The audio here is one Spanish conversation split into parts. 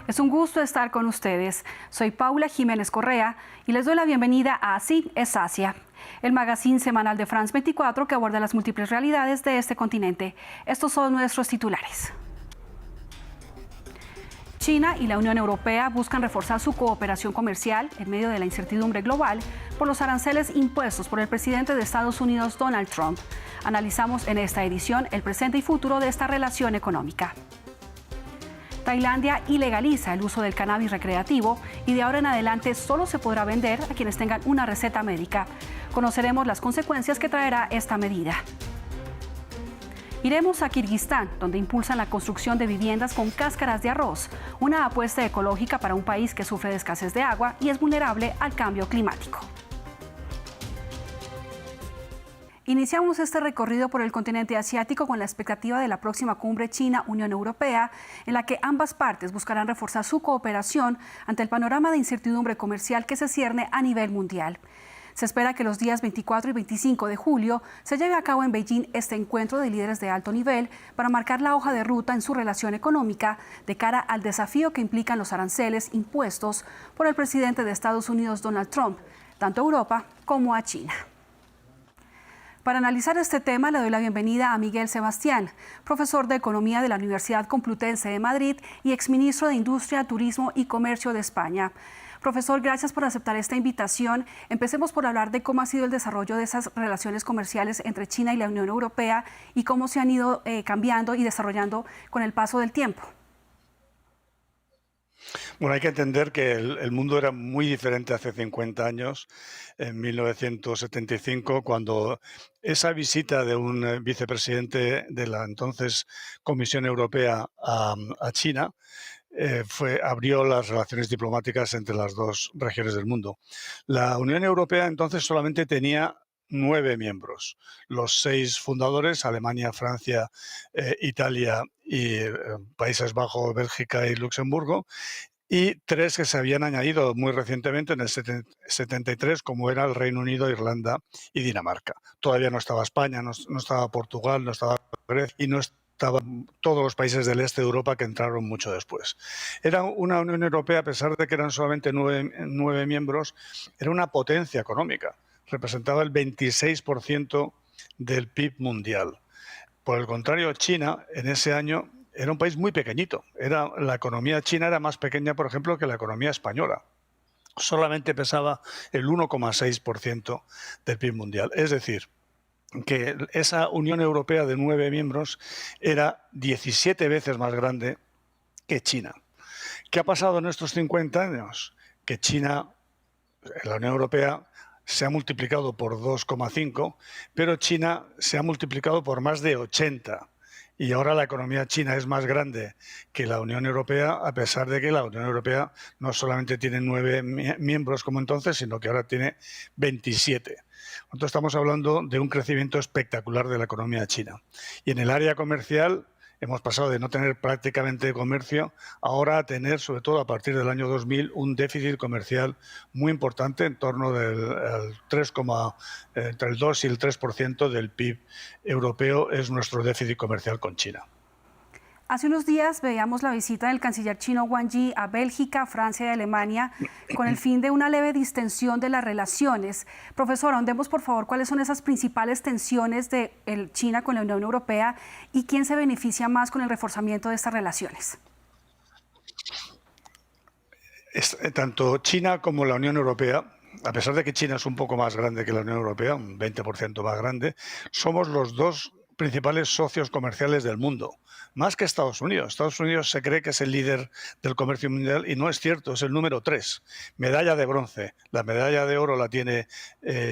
Es un gusto estar con ustedes. Soy Paula Jiménez Correa y les doy la bienvenida a Así es Asia, el magazine semanal de France 24 que aborda las múltiples realidades de este continente. Estos son nuestros titulares. China y la Unión Europea buscan reforzar su cooperación comercial en medio de la incertidumbre global por los aranceles impuestos por el presidente de Estados Unidos, Donald Trump. Analizamos en esta edición el presente y futuro de esta relación económica. Tailandia ilegaliza el uso del cannabis recreativo y de ahora en adelante solo se podrá vender a quienes tengan una receta médica. Conoceremos las consecuencias que traerá esta medida. Iremos a Kirguistán, donde impulsan la construcción de viviendas con cáscaras de arroz, una apuesta ecológica para un país que sufre de escasez de agua y es vulnerable al cambio climático. Iniciamos este recorrido por el continente asiático con la expectativa de la próxima cumbre China-Unión Europea, en la que ambas partes buscarán reforzar su cooperación ante el panorama de incertidumbre comercial que se cierne a nivel mundial. Se espera que los días 24 y 25 de julio se lleve a cabo en Beijing este encuentro de líderes de alto nivel para marcar la hoja de ruta en su relación económica de cara al desafío que implican los aranceles impuestos por el presidente de Estados Unidos, Donald Trump, tanto a Europa como a China. Para analizar este tema, le doy la bienvenida a Miguel Sebastián, profesor de Economía de la Universidad Complutense de Madrid y exministro de Industria, Turismo y Comercio de España. Profesor, gracias por aceptar esta invitación. Empecemos por hablar de cómo ha sido el desarrollo de esas relaciones comerciales entre China y la Unión Europea y cómo se han ido cambiando y desarrollando con el paso del tiempo. Bueno, hay que entender que el mundo era muy diferente hace 50 años, en 1975, cuando esa visita de un vicepresidente de la entonces Comisión Europea a China abrió las relaciones diplomáticas entre las dos regiones del mundo. La Unión Europea entonces solamente tenía 9 miembros, los 6 fundadores, Alemania, Francia, Italia y Países Bajos, Bélgica y Luxemburgo, y 3 que se habían añadido muy recientemente en el 73, como era el Reino Unido, Irlanda y Dinamarca. Todavía no estaba España, no estaba Portugal, no estaba Grecia y no estaban todos los países del este de Europa que entraron mucho después. Era una Unión Europea, a pesar de que eran solamente 9 miembros, era una potencia económica. Representaba el 26% del PIB mundial. Por el contrario, China en ese año era un país muy pequeñito. La economía china era más pequeña, por ejemplo, que la economía española. Solamente pesaba el 1,6% del PIB mundial. Es decir, que esa Unión Europea de 9 miembros era 17 veces más grande que China. ¿Qué ha pasado en estos 50 años? Que China, la Unión Europea, se ha multiplicado por 2,5, pero China se ha multiplicado por más de 80. Y ahora la economía china es más grande que la Unión Europea, a pesar de que la Unión Europea no solamente tiene 9 miembros como entonces, sino que ahora tiene 27. Nosotros estamos hablando de un crecimiento espectacular de la economía china. Y en el área comercial hemos pasado de no tener prácticamente comercio ahora a tener, sobre todo a partir del año 2000, un déficit comercial muy importante, en torno del 3, entre el 2 y el 3% del PIB europeo es nuestro déficit comercial con China. Hace unos días veíamos la visita del canciller chino Wang Yi a Bélgica, Francia y Alemania con el fin de una leve distensión de las relaciones. Profesor, ahondemos por favor cuáles son esas principales tensiones de China con la Unión Europea y quién se beneficia más con el reforzamiento de estas relaciones. Tanto China como la Unión Europea, a pesar de que China es un poco más grande que la Unión Europea, un 20% más grande, somos los dos principales socios comerciales del mundo, más que Estados Unidos. Estados Unidos se cree que es el líder del comercio mundial y no es cierto, es el número 3. Medalla de bronce. La medalla de oro la tiene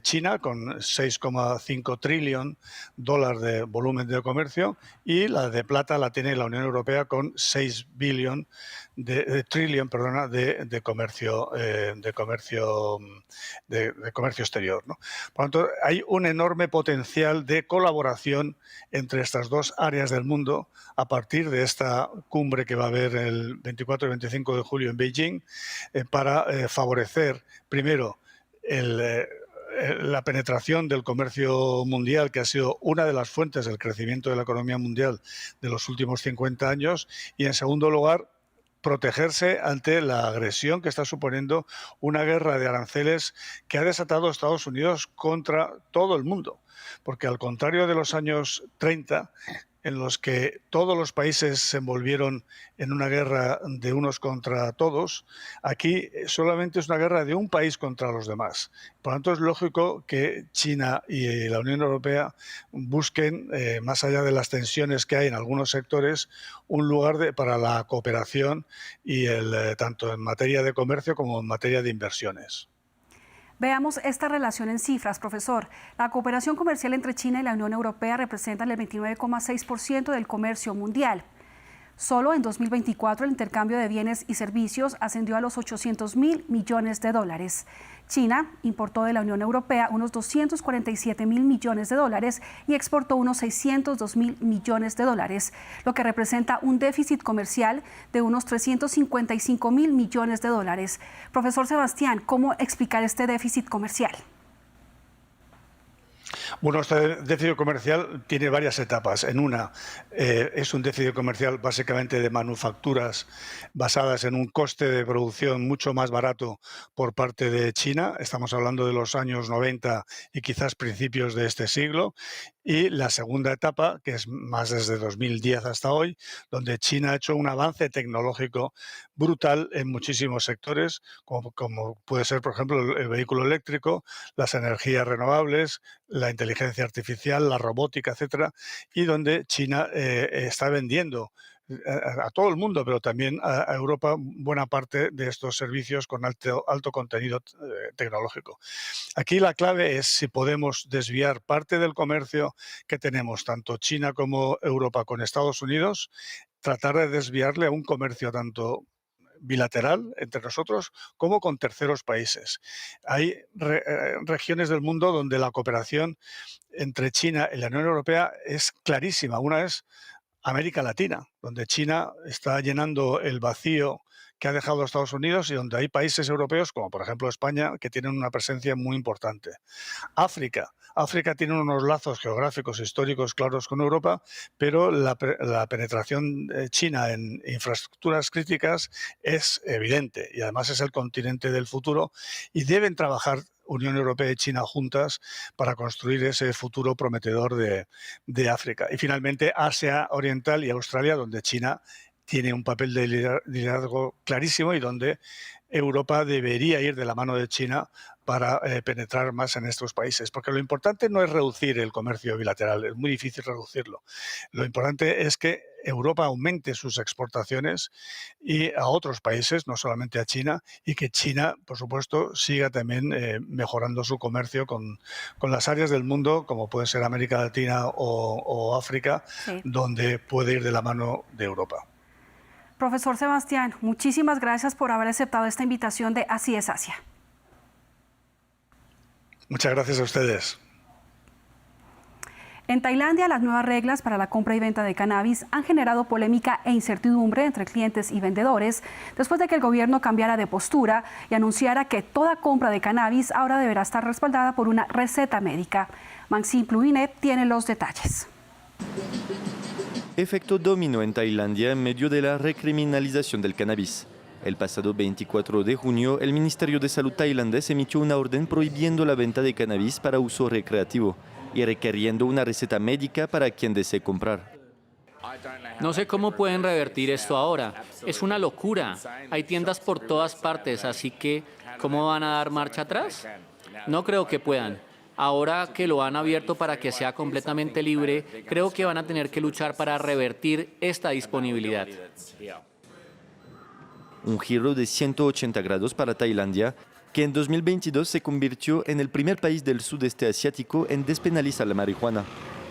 China con 6,5 trillón dólares de volumen de comercio y la de plata la tiene la Unión Europea con 6 billion de comercio exterior, ¿no? Por lo tanto, hay un enorme potencial de colaboración entre estas dos áreas del mundo a partir de esta cumbre que va a haber el 24 y 25 de julio en Beijing para favorecer, primero, la penetración del comercio mundial, que ha sido una de las fuentes del crecimiento de la economía mundial de los últimos 50 años, y en segundo lugar, protegerse ante la agresión que está suponiendo una guerra de aranceles que ha desatado Estados Unidos contra todo el mundo. Porque al contrario de los años 30, en los que todos los países se envolvieron en una guerra de unos contra todos, aquí solamente es una guerra de un país contra los demás. Por lo tanto, es lógico que China y la Unión Europea busquen, más allá de las tensiones que hay en algunos sectores, un lugar para la cooperación y tanto en materia de comercio como en materia de inversiones. Veamos esta relación en cifras, profesor. La cooperación comercial entre China y la Unión Europea representa el 29,6% del comercio mundial. Solo en 2024 el intercambio de bienes y servicios ascendió a los 800.000 millones de dólares. China importó de la Unión Europea unos 247.000 millones de dólares y exportó unos 602.000 millones de dólares, lo que representa un déficit comercial de unos 355.000 millones de dólares. Profesor Sebastián, ¿cómo explicar este déficit comercial? Bueno, este déficit comercial tiene varias etapas. En una, es un déficit comercial básicamente de manufacturas basadas en un coste de producción mucho más barato por parte de China. Estamos hablando de los años 90 y quizás principios de este siglo. Y la segunda etapa, que es más desde 2010 hasta hoy, donde China ha hecho un avance tecnológico brutal en muchísimos sectores, como puede ser, por ejemplo, el vehículo eléctrico, las energías renovables, la inteligencia artificial, la robótica, etcétera, y donde China está vendiendo a todo el mundo, pero también a Europa, buena parte de estos servicios con alto contenido tecnológico. Aquí la clave es si podemos desviar parte del comercio que tenemos, tanto China como Europa con Estados Unidos, tratar de desviarle a un comercio tanto bilateral entre nosotros como con terceros países. Hay regiones del mundo donde la cooperación entre China y la Unión Europea es clarísima. Una es América Latina, donde China está llenando el vacío que ha dejado Estados Unidos y donde hay países europeos, como por ejemplo España, que tienen una presencia muy importante. África tiene unos lazos geográficos históricos claros con Europa, pero la penetración china en infraestructuras críticas es evidente y además es el continente del futuro y deben trabajar Unión Europea y China juntas para construir ese futuro prometedor de África. Y finalmente Asia Oriental y Australia, donde China tiene un papel de liderazgo clarísimo y donde Europa debería ir de la mano de China para penetrar más en estos países. Porque lo importante no es reducir el comercio bilateral, es muy difícil reducirlo. Lo importante es que Europa aumente sus exportaciones y a otros países, no solamente a China, y que China, por supuesto, siga también mejorando su comercio con las áreas del mundo, como puede ser América Latina o África, sí, donde puede ir de la mano de Europa. Profesor Sebastián, muchísimas gracias por haber aceptado esta invitación de Así es Asia. Muchas gracias a ustedes. En Tailandia, las nuevas reglas para la compra y venta de cannabis han generado polémica e incertidumbre entre clientes y vendedores después de que el gobierno cambiara de postura y anunciara que toda compra de cannabis ahora deberá estar respaldada por una receta médica. Maxime Pluinet tiene los detalles. Efecto dominó en Tailandia en medio de la recriminalización del cannabis. El pasado 24 de junio, el Ministerio de Salud tailandés emitió una orden prohibiendo la venta de cannabis para uso recreativo y requiriendo una receta médica para quien desee comprar. No sé cómo pueden revertir esto ahora. Es una locura. Hay tiendas por todas partes, así que ¿cómo van a dar marcha atrás? No creo que puedan. Ahora que lo han abierto para que sea completamente libre, creo que van a tener que luchar para revertir esta disponibilidad. Un giro de 180 grados para Tailandia, que en 2022 se convirtió en el primer país del sudeste asiático en despenalizar la marihuana.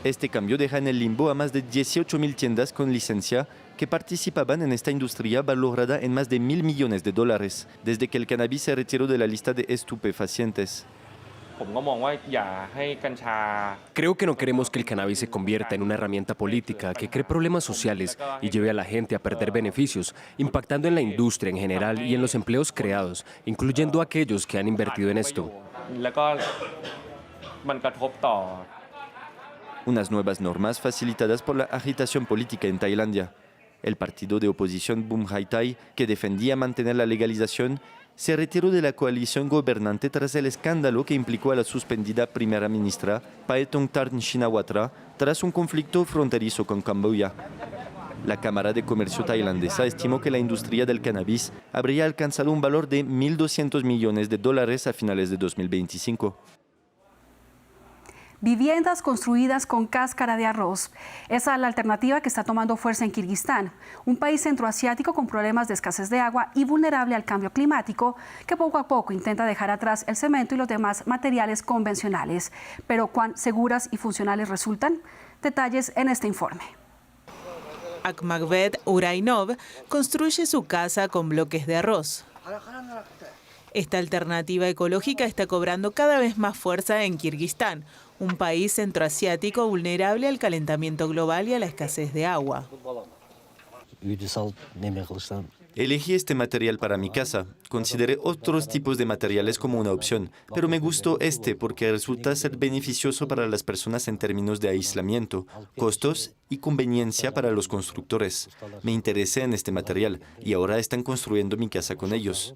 Este cambio deja en el limbo a más de 18.000 tiendas con licencia que participaban en esta industria valorada en más de $1.000 millones desde que el cannabis se retiró de la lista de estupefacientes. Creo que no queremos que el cannabis se convierta en una herramienta política que cree problemas sociales y lleve a la gente a perder beneficios, impactando en la industria en general y en los empleos creados, incluyendo a aquellos que han invertido en esto. Unas nuevas normas facilitadas por la agitación política en Tailandia. El partido de oposición Bhumjaithai, que defendía mantener la legalización, se retiró de la coalición gobernante tras el escándalo que implicó a la suspendida primera ministra Paetongtarn Shinawatra tras un conflicto fronterizo con Camboya. La Cámara de Comercio tailandesa estimó que la industria del cannabis habría alcanzado un valor de $1.200 millones a finales de 2025. Viviendas construidas con cáscara de arroz. Esa es la alternativa que está tomando fuerza en Kirguistán, un país centroasiático con problemas de escasez de agua y vulnerable al cambio climático, que poco a poco intenta dejar atrás el cemento y los demás materiales convencionales. Pero ¿cuán seguras y funcionales resultan? Detalles en este informe. Akhmagbet Urainov construye su casa con bloques de arroz. Esta alternativa ecológica está cobrando cada vez más fuerza en Kirguistán, un país centroasiático vulnerable al calentamiento global y a la escasez de agua. Elegí este material para mi casa. Consideré otros tipos de materiales como una opción, pero me gustó este porque resulta ser beneficioso para las personas en términos de aislamiento, costos y conveniencia para los constructores. Me interesé en este material y ahora están construyendo mi casa con ellos.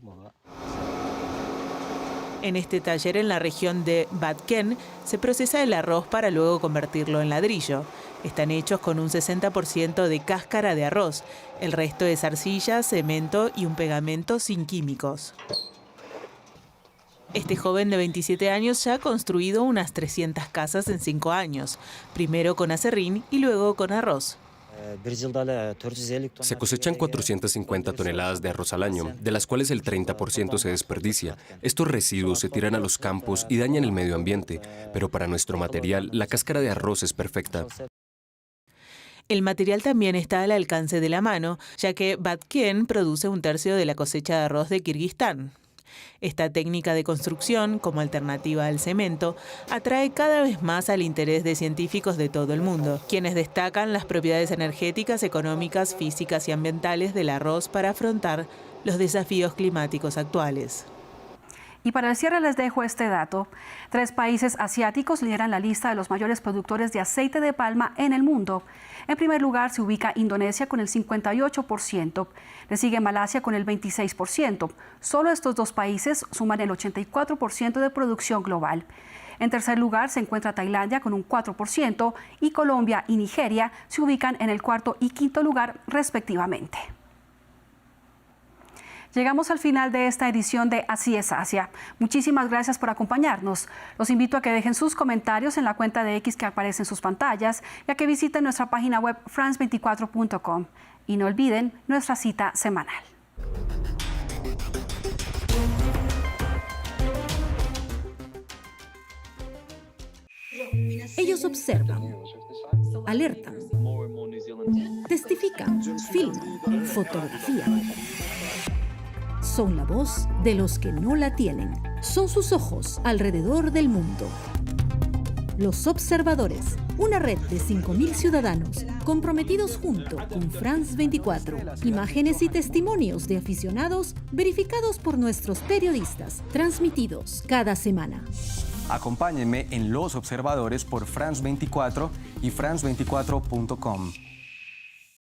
En este taller en la región de Batken se procesa el arroz para luego convertirlo en ladrillo. Están hechos con un 60% de cáscara de arroz. El resto es arcilla, cemento y un pegamento sin químicos. Este joven de 27 años ya ha construido unas 300 casas en 5 años, primero con aserrín y luego con arroz. Se cosechan 450 toneladas de arroz al año, de las cuales el 30% se desperdicia. Estos residuos se tiran a los campos y dañan el medio ambiente, pero para nuestro material, la cáscara de arroz es perfecta. El material también está al alcance de la mano, ya que Batken produce un tercio de la cosecha de arroz de Kirguistán. Esta técnica de construcción, como alternativa al cemento, atrae cada vez más al interés de científicos de todo el mundo, quienes destacan las propiedades energéticas, económicas, físicas y ambientales del arroz para afrontar los desafíos climáticos actuales. Y para el cierre les dejo este dato. 3 países asiáticos lideran la lista de los mayores productores de aceite de palma en el mundo. En primer lugar se ubica Indonesia con el 58%, le sigue Malasia con el 26%. Solo estos 2 países suman el 84% de producción global. En tercer lugar se encuentra Tailandia con un 4% y Colombia y Nigeria se ubican en el 4º y 5º lugar respectivamente. Llegamos al final de esta edición de Así es Asia. Muchísimas gracias por acompañarnos. Los invito a que dejen sus comentarios en la cuenta de X que aparece en sus pantallas y a que visiten nuestra página web france24.com. Y no olviden nuestra cita semanal. Ellos observan, alertan, testifican, filman, fotografían. Son la voz de los que no la tienen. Son sus ojos alrededor del mundo. Los Observadores, una red de 5.000 ciudadanos comprometidos junto con France 24. Imágenes y testimonios de aficionados verificados por nuestros periodistas, transmitidos cada semana. Acompáñenme en Los Observadores por France 24 y france24.com.